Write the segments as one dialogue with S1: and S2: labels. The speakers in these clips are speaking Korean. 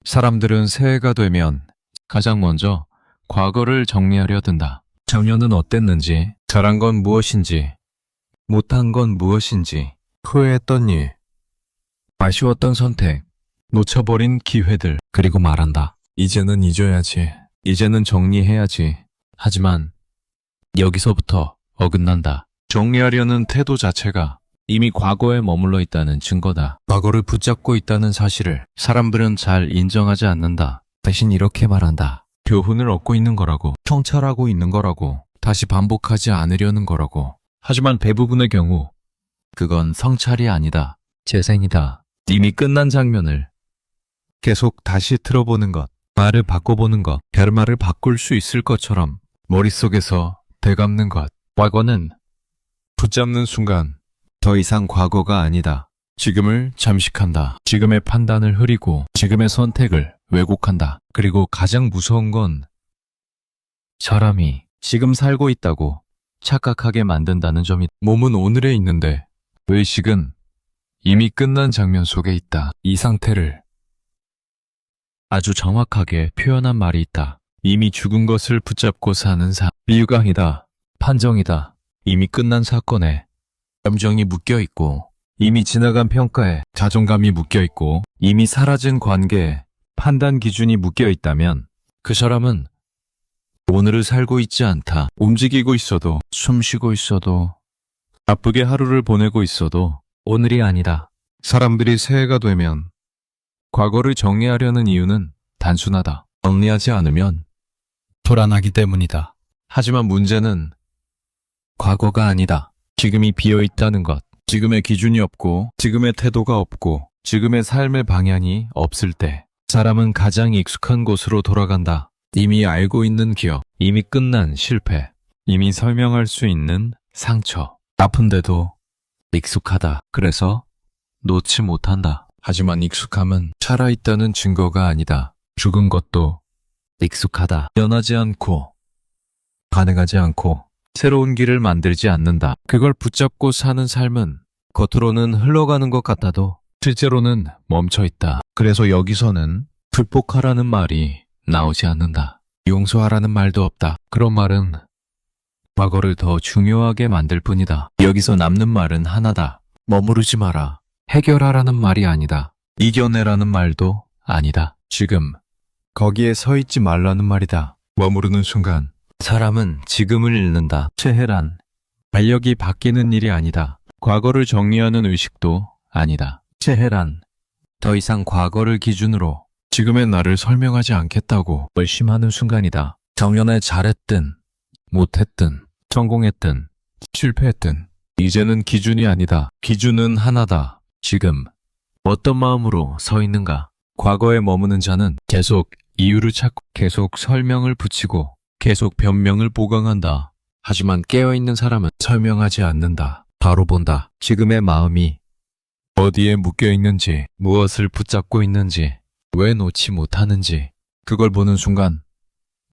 S1: 사람들은 새해가 되면 가장 먼저 과거를 정리하려 든다. 작년은 어땠는지, 잘한 건 무엇인지, 못한 건 무엇인지, 후회했던 일, 아쉬웠던 선택, 놓쳐버린 기회들, 그리고 말한다. 이제는 잊어야지. 이제는 정리해야지. 하지만 여기서부터 어긋난다. 정리하려는 태도 자체가 이미 과거에 머물러 있다는 증거다. 과거를 붙잡고 있다는 사실을 사람들은 잘 인정하지 않는다. 대신 이렇게 말한다. 교훈을 얻고 있는 거라고, 성찰하고 있는 거라고, 다시 반복하지 않으려는 거라고. 하지만 대부분의 경우 그건 성찰이 아니다. 재생이다. 이미 끝난 장면을 계속 다시 틀어보는 것, 말을 바꿔보는 것, 결말을 바꿀 수 있을 것처럼 머릿속에서 되감는 것. 과거는 붙잡는 순간 더 이상 과거가 아니다. 지금을 잠식한다. 지금의 판단을 흐리고 지금의 선택을 왜곡한다. 그리고 가장 무서운 건 사람이 지금 살고 있다고 착각하게 만든다는 점이. 몸은 오늘에 있는데 의식은 이미 끝난 장면 속에 있다. 이 상태를 아주 정확하게 표현한 말이 있다. 이미 죽은 것을 붙잡고 사는 비유강이다. 판정이다. 이미 끝난 사건에 감정이 묶여있고, 이미 지나간 평가에 자존감이 묶여있고, 이미 사라진 관계에 판단 기준이 묶여있다면 그 사람은 오늘을 살고 있지 않다. 움직이고 있어도, 숨 쉬고 있어도, 바쁘게 하루를 보내고 있어도 오늘이 아니다. 사람들이 새해가 되면 과거를 정리하려는 이유는 단순하다. 정리하지 않으면 불안하기 때문이다. 하지만 문제는 과거가 아니다. 지금이 비어있다는 것, 지금의 기준이 없고, 지금의 태도가 없고, 지금의 삶의 방향이 없을 때 사람은 가장 익숙한 곳으로 돌아간다. 이미 알고 있는 기억, 이미 끝난 실패, 이미 설명할 수 있는 상처. 아픈데도 익숙하다. 그래서 놓지 못한다. 하지만 익숙함은 살아있다는 증거가 아니다. 죽은 것도 익숙하다. 변하지 않고, 가능하지 않고, 새로운 길을 만들지 않는다. 그걸 붙잡고 사는 삶은 겉으로는 흘러가는 것 같아도 실제로는 멈춰있다. 그래서 여기서는 극복하라는 말이 나오지 않는다. 용서하라는 말도 없다. 그런 말은 과거를 더 중요하게 만들 뿐이다. 여기서 남는 말은 하나다. 머무르지 마라. 해결하라는 말이 아니다. 이겨내라는 말도 아니다. 지금 거기에 서 있지 말라는 말이다. 머무르는 순간 사람은 지금을 잃는다. 체해란 달력이 바뀌는 일이 아니다. 과거를 정리하는 의식도 아니다. 체해란 더 이상 과거를 기준으로 지금의 나를 설명하지 않겠다고 결심하는 순간이다. 작년에 잘했든 못했든 성공했든 실패했든 이제는 기준이 아니다. 기준은 하나다. 지금 어떤 마음으로 서 있는가. 과거에 머무는 자는 계속 이유를 찾고 계속 설명을 붙이고 계속 변명을 보강한다. 하지만 깨어있는 사람은 설명하지 않는다. 바로 본다. 지금의 마음이 어디에 묶여있는지, 무엇을 붙잡고 있는지, 왜 놓지 못하는지. 그걸 보는 순간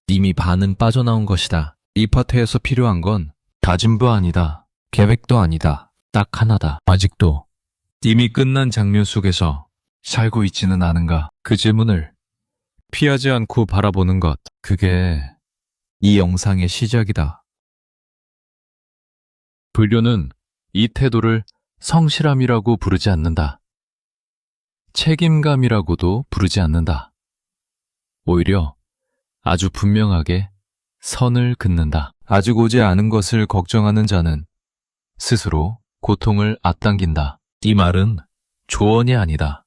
S1: 이미 반은 빠져나온 것이다. 이 파트에서 필요한 건 다짐도 아니다. 계획도 아니다. 딱 하나다. 아직도 이미 끝난 장면 속에서 살고 있지는 않은가. 그 질문을 피하지 않고 바라보는 것. 그게 이 영상의 시작이다. 불교는 이 태도를 성실함이라고 부르지 않는다. 책임감이라고도 부르지 않는다. 오히려 아주 분명하게 선을 긋는다. 아직 오지 않은 것을 걱정하는 자는 스스로 고통을 앞당긴다. 이 말은 조언이 아니다.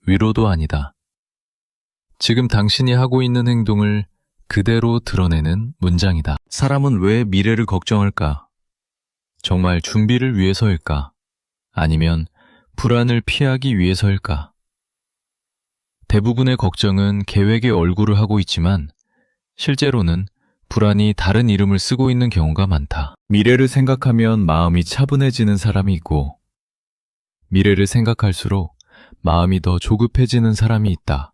S1: 위로도 아니다. 지금 당신이 하고 있는 행동을 그대로 드러내는 문장이다. 사람은 왜 미래를 걱정할까? 정말 준비를 위해서일까? 아니면 불안을 피하기 위해서일까? 대부분의 걱정은 계획의 얼굴을 하고 있지만 실제로는 불안이 다른 이름을 쓰고 있는 경우가 많다. 미래를 생각하면 마음이 차분해지는 사람이 있고 미래를 생각할수록 마음이 더 조급해지는 사람이 있다.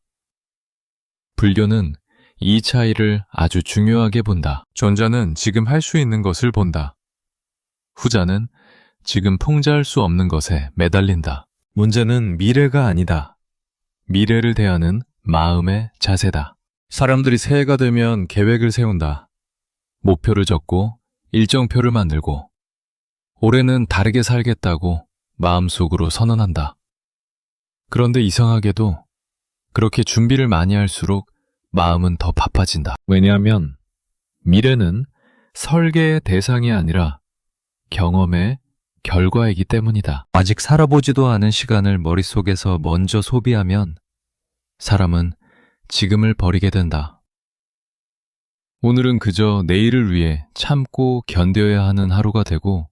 S1: 불교는 이 차이를 아주 중요하게 본다. 전자는 지금 할 수 있는 것을 본다. 후자는 지금 통제할 수 없는 것에 매달린다. 문제는 미래가 아니다. 미래를 대하는 마음의 자세다. 사람들이 새해가 되면 계획을 세운다. 목표를 적고 일정표를 만들고 올해는 다르게 살겠다고 마음속으로 선언한다. 그런데 이상하게도 그렇게 준비를 많이 할수록 마음은 더 바빠진다. 왜냐하면 미래는 설계의 대상이 아니라 경험의 결과이기 때문이다. 아직 살아보지도 않은 시간을 머릿속에서 먼저 소비하면 사람은 지금을 버리게 된다. 오늘은 그저 내일을 위해 참고 견뎌야 하는 하루가 되고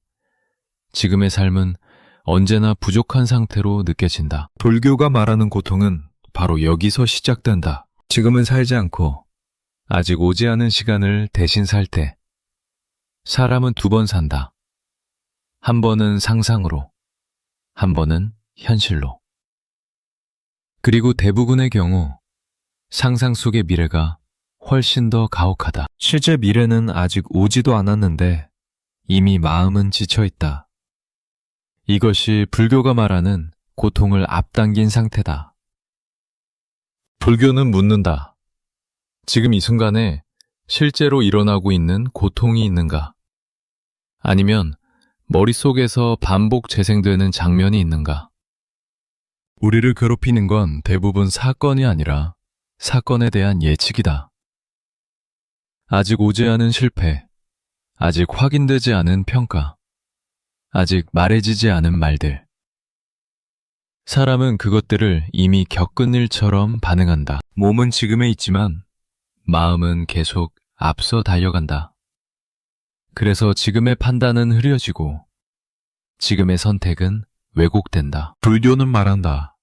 S1: 지금의 삶은 언제나 부족한 상태로 느껴진다. 불교가 말하는 고통은 바로 여기서 시작된다. 지금은 살지 않고 아직 오지 않은 시간을 대신 살 때 사람은 두 번 산다. 한 번은 상상으로, 한 번은 현실로. 그리고 대부분의 경우 상상 속의 미래가 훨씬 더 가혹하다. 실제 미래는 아직 오지도 않았는데 이미 마음은 지쳐있다. 이것이 불교가 말하는 고통을 앞당긴 상태다. 불교는 묻는다. 지금 이 순간에 실제로 일어나고 있는 고통이 있는가? 아니면 머릿속에서 반복 재생되는 장면이 있는가? 우리를 괴롭히는 건 대부분 사건이 아니라 사건에 대한 예측이다. 아직 오지 않은 실패, 아직 확인되지 않은 평가, 아직 말해지지 않은 말들. 사람은 그것들을 이미 겪은 일처럼 반응한다. 몸은 지금에 있지만 마음은 계속 앞서 달려간다. 그래서 지금의 판단은 흐려지고 지금의 선택은 왜곡된다. 불교는 말한다.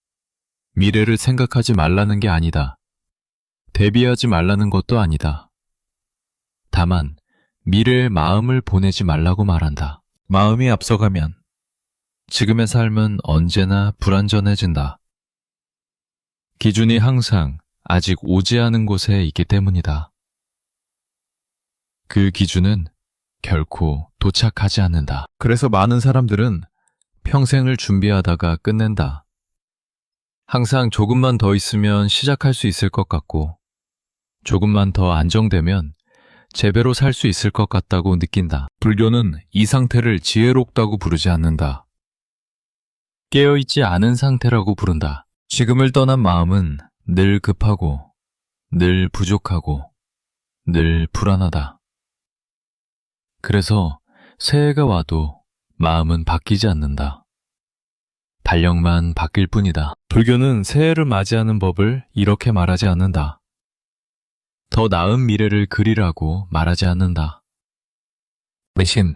S1: 미래를 생각하지 말라는 게 아니다. 대비하지 말라는 것도 아니다. 다만 미래의 마음을 보내지 말라고 말한다. 마음이 앞서가면 지금의 삶은 언제나 불완전해진다. 기준이 항상 아직 오지 않은 곳에 있기 때문이다. 그 기준은 결코 도착하지 않는다. 그래서 많은 사람들은 평생을 준비하다가 끝낸다. 항상 조금만 더 있으면 시작할 수 있을 것 같고 조금만 더 안정되면 제대로 살 수 있을 것 같다고 느낀다. 불교는 이 상태를 지혜롭다고 부르지 않는다. 깨어있지 않은 상태라고 부른다. 지금을 떠난 마음은 늘 급하고 늘 부족하고 늘 불안하다. 그래서 새해가 와도 마음은 바뀌지 않는다. 달력만 바뀔 뿐이다. 불교는 새해를 맞이하는 법을 이렇게 말하지 않는다. 더 나은 미래를 그리라고 말하지 않는다. 대신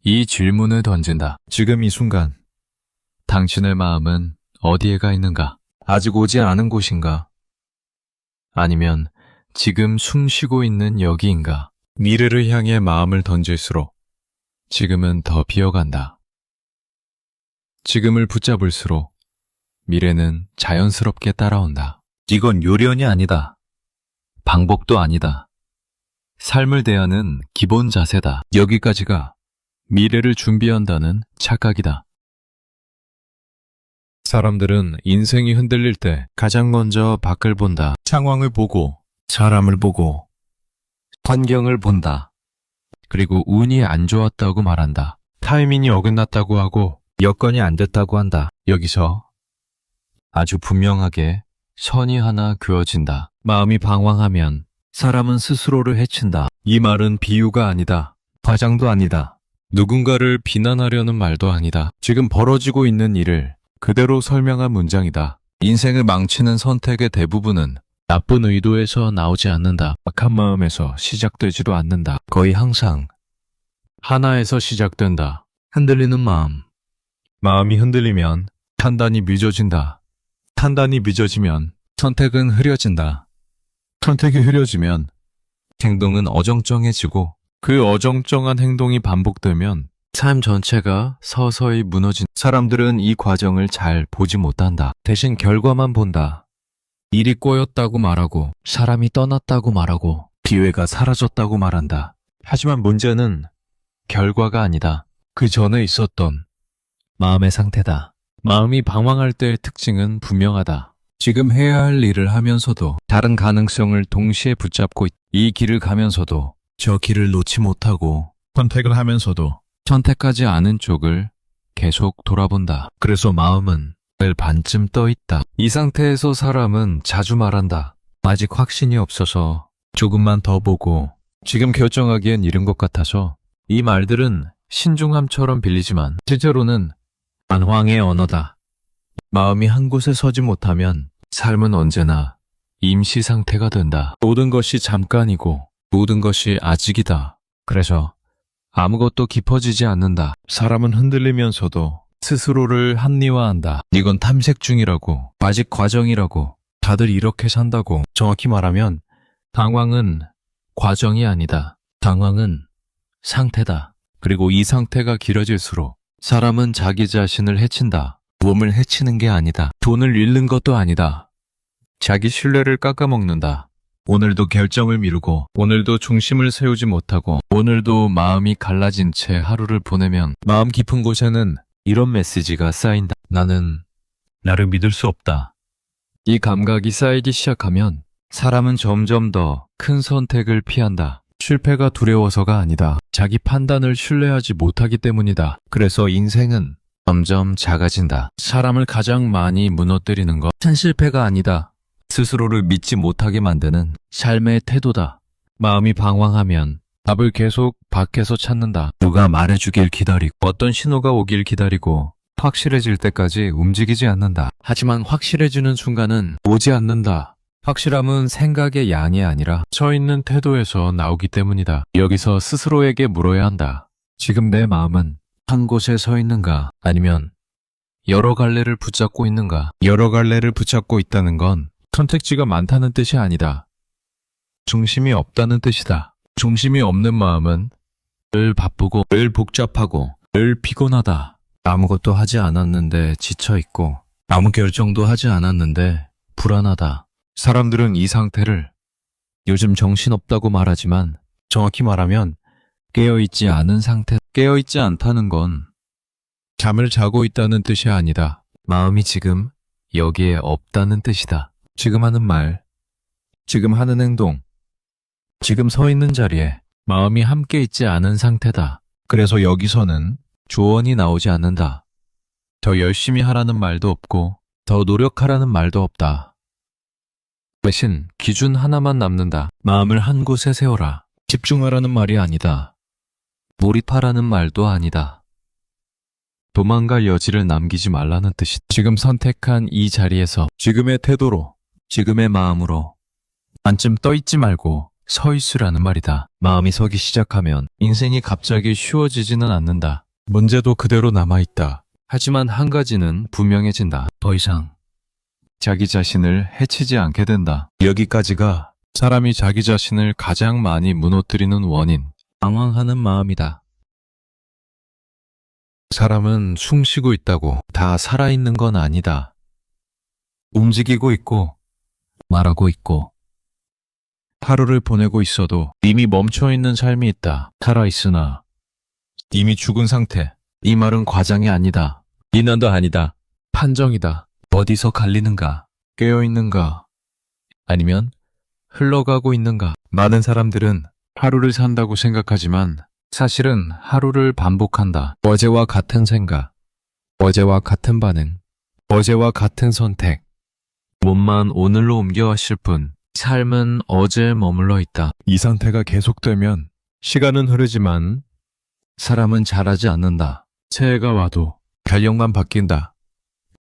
S1: 이 질문을 던진다. 지금 이 순간 당신의 마음은 어디에 가 있는가? 아직 오지 않은 곳인가? 아니면 지금 숨 쉬고 있는 여기인가? 미래를 향해 마음을 던질수록 지금은 더 비어간다. 지금을 붙잡을수록 미래는 자연스럽게 따라온다. 이건 요령이 아니다. 방법도 아니다. 삶을 대하는 기본 자세다. 여기까지가 미래를 준비한다는 착각이다. 사람들은 인생이 흔들릴 때 가장 먼저 밖을 본다. 상황을 보고, 사람을 보고, 환경을 본다. 그리고 운이 안 좋았다고 말한다. 타이밍이 어긋났다고 하고 여건이 안 됐다고 한다. 여기서 아주 분명하게 선이 하나 그어진다. 마음이 방황하면 사람은 스스로를 해친다. 이 말은 비유가 아니다. 과장도 아니다. 누군가를 비난하려는 말도 아니다. 지금 벌어지고 있는 일을 그대로 설명한 문장이다. 인생을 망치는 선택의 대부분은 나쁜 의도에서 나오지 않는다. 악한 마음에서 시작되지도 않는다. 거의 항상 하나에서 시작된다. 흔들리는 마음. 마음이 흔들리면 판단이 늦어진다. 판단이 늦어지면 선택은 흐려진다. 선택이 흐려지면 행동은 어정쩡해지고 그 어정쩡한 행동이 반복되면 삶 전체가 서서히 무너진. 사람들은 이 과정을 잘 보지 못한다. 대신 결과만 본다. 일이 꼬였다고 말하고 사람이 떠났다고 말하고 기회가 사라졌다고 말한다. 하지만 문제는 결과가 아니다. 그 전에 있었던 마음의 상태다. 마음이 방황할 때의 특징은 분명하다. 지금 해야 할 일을 하면서도 다른 가능성을 동시에 붙잡고 이 길을 가면서도 저 길을 놓지 못하고 선택을 하면서도 선택하지 않은 쪽을 계속 돌아본다. 그래서 마음은 늘 반쯤 떠 있다. 이 상태에서 사람은 자주 말한다. 아직 확신이 없어서 조금만 더 보고 지금 결정하기엔 이른 것 같아서. 이 말들은 신중함처럼 빌리지만 실제로는 반황의 언어다. 마음이 한 곳에 서지 못하면 삶은 언제나 임시 상태가 된다. 모든 것이 잠깐이고 모든 것이 아직이다. 그래서 아무것도 깊어지지 않는다. 사람은 흔들리면서도 스스로를 합리화한다. 이건 탐색 중이라고, 아직 과정이라고, 다들 이렇게 산다고. 정확히 말하면 당황은 과정이 아니다. 당황은 상태다. 그리고 이 상태가 길어질수록 사람은 자기 자신을 해친다. 몸을 해치는 게 아니다. 돈을 잃는 것도 아니다. 자기 신뢰를 깎아먹는다. 오늘도 결정을 미루고, 오늘도 중심을 세우지 못하고, 오늘도 마음이 갈라진 채 하루를 보내면 마음 깊은 곳에는 이런 메시지가 쌓인다. 나는 나를 믿을 수 없다. 이 감각이 쌓이기 시작하면 사람은 점점 더 큰 선택을 피한다. 실패가 두려워서가 아니다. 자기 판단을 신뢰하지 못하기 때문이다. 그래서 인생은 점점 작아진다. 사람을 가장 많이 무너뜨리는 것은 실패가 아니다. 스스로를 믿지 못하게 만드는 삶의 태도다. 마음이 방황하면 답을 계속 밖에서 찾는다. 누가 말해주길 기다리고, 어떤 신호가 오길 기다리고, 확실해질 때까지 움직이지 않는다. 하지만 확실해지는 순간은 오지 않는다. 확실함은 생각의 양이 아니라 서 있는 태도에서 나오기 때문이다. 여기서 스스로에게 물어야 한다. 지금 내 마음은 한 곳에 서 있는가? 아니면 여러 갈래를 붙잡고 있는가? 여러 갈래를 붙잡고 있다는 건 선택지가 많다는 뜻이 아니다. 중심이 없다는 뜻이다. 중심이 없는 마음은 늘 바쁘고, 늘 복잡하고, 늘 피곤하다. 아무것도 하지 않았는데 지쳐있고, 아무 결정도 하지 않았는데 불안하다. 사람들은 이 상태를 요즘 정신없다고 말하지만 정확히 말하면 깨어있지 않은 상태. 깨어있지 않다는 건 잠을 자고 있다는 뜻이 아니다. 마음이 지금 여기에 없다는 뜻이다. 지금 하는 말, 지금 하는 행동, 지금 서 있는 자리에 마음이 함께 있지 않은 상태다. 그래서 여기서는 조언이 나오지 않는다. 더 열심히 하라는 말도 없고 더 노력하라는 말도 없다. 대신 기준 하나만 남는다. 마음을 한 곳에 세워라. 집중하라는 말이 아니다. 몰입하라는 말도 아니다. 도망갈 여지를 남기지 말라는 뜻이다. 지금 선택한 이 자리에서 지금의 태도로, 지금의 마음으로 반쯤 떠있지 말고 서 있으라는 말이다. 마음이 서기 시작하면 인생이 갑자기 쉬워지지는 않는다. 문제도 그대로 남아있다. 하지만 한 가지는 분명해진다. 더 이상 자기 자신을 해치지 않게 된다. 여기까지가 사람이 자기 자신을 가장 많이 무너뜨리는 원인, 방황하는 마음이다. 사람은 숨쉬고 있다고 다 살아있는 건 아니다. 움직이고 있고, 말하고 있고, 하루를 보내고 있어도 이미 멈춰있는 삶이 있다. 살아있으나 이미 죽은 상태. 이 말은 과장이 아니다. 비난도 아니다. 판정이다. 어디서 갈리는가? 깨어있는가? 아니면 흘러가고 있는가? 많은 사람들은 하루를 산다고 생각하지만 사실은 하루를 반복한다. 어제와 같은 생각, 어제와 같은 반응, 어제와 같은 선택. 몸만 오늘로 옮겨왔을 뿐 삶은 어제에 머물러 있다. 이 상태가 계속되면 시간은 흐르지만 사람은 자라지 않는다. 새해가 와도 달력만 바뀐다.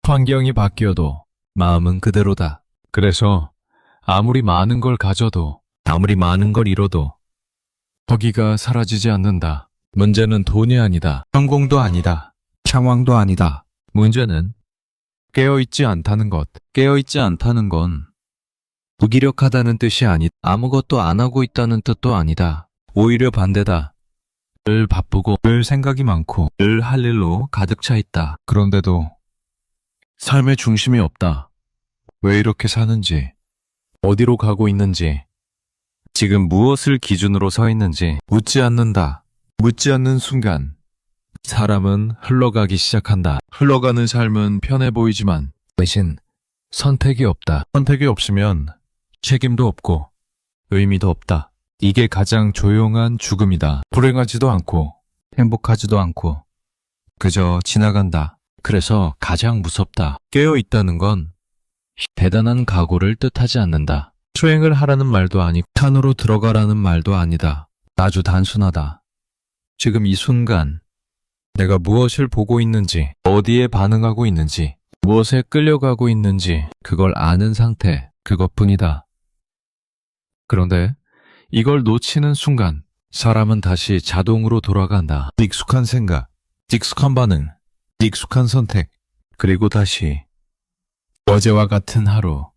S1: 환경이 바뀌어도 마음은 그대로다. 그래서 아무리 많은 걸 가져도, 아무리 많은 걸 잃어도 거기가 사라지지 않는다. 문제는 돈이 아니다. 성공도 아니다. 상황도 아니다. 문제는 깨어있지 않다는 것. 깨어있지 않다는 건 무기력하다는 뜻이 아니다. 아무것도 안 하고 있다는 뜻도 아니다. 오히려 반대다. 늘 바쁘고, 늘 생각이 많고, 늘 할 일로 가득 차 있다. 그런데도 삶의 중심이 없다. 왜 이렇게 사는지, 어디로 가고 있는지, 지금 무엇을 기준으로 서 있는지 묻지 않는다. 묻지 않는 순간 사람은 흘러가기 시작한다. 흘러가는 삶은 편해 보이지만 대신 선택이 없다. 선택이 없으면 책임도 없고 의미도 없다. 이게 가장 조용한 죽음이다. 불행하지도 않고 행복하지도 않고 그저 지나간다. 그래서 가장 무섭다. 깨어 있다는 건 대단한 각오를 뜻하지 않는다. 수행을 하라는 말도 아니고 산으로 들어가라는 말도 아니다. 아주 단순하다. 지금 이 순간 내가 무엇을 보고 있는지, 어디에 반응하고 있는지, 무엇에 끌려가고 있는지 그걸 아는 상태, 그것뿐이다. 그런데 이걸 놓치는 순간 사람은 다시 자동으로 돌아간다. 익숙한 생각, 익숙한 반응, 익숙한 선택, 그리고 다시 어제와 같은 하루.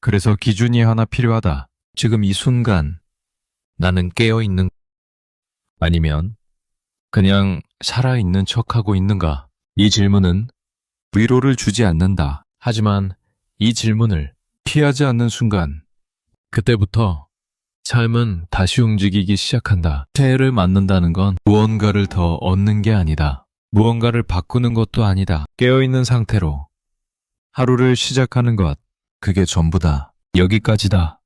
S1: 그래서 기준이 하나 필요하다. 지금 이 순간 나는 깨어있는 아니면 그냥 살아있는 척하고 있는가? 이 질문은 위로를 주지 않는다. 하지만 이 질문을 피하지 않는 순간 그때부터 삶은 다시 움직이기 시작한다. 새해를 맞는다는 건 무언가를 더 얻는 게 아니다. 무언가를 바꾸는 것도 아니다. 깨어있는 상태로 하루를 시작하는 것, 그게 전부다. 여기까지다.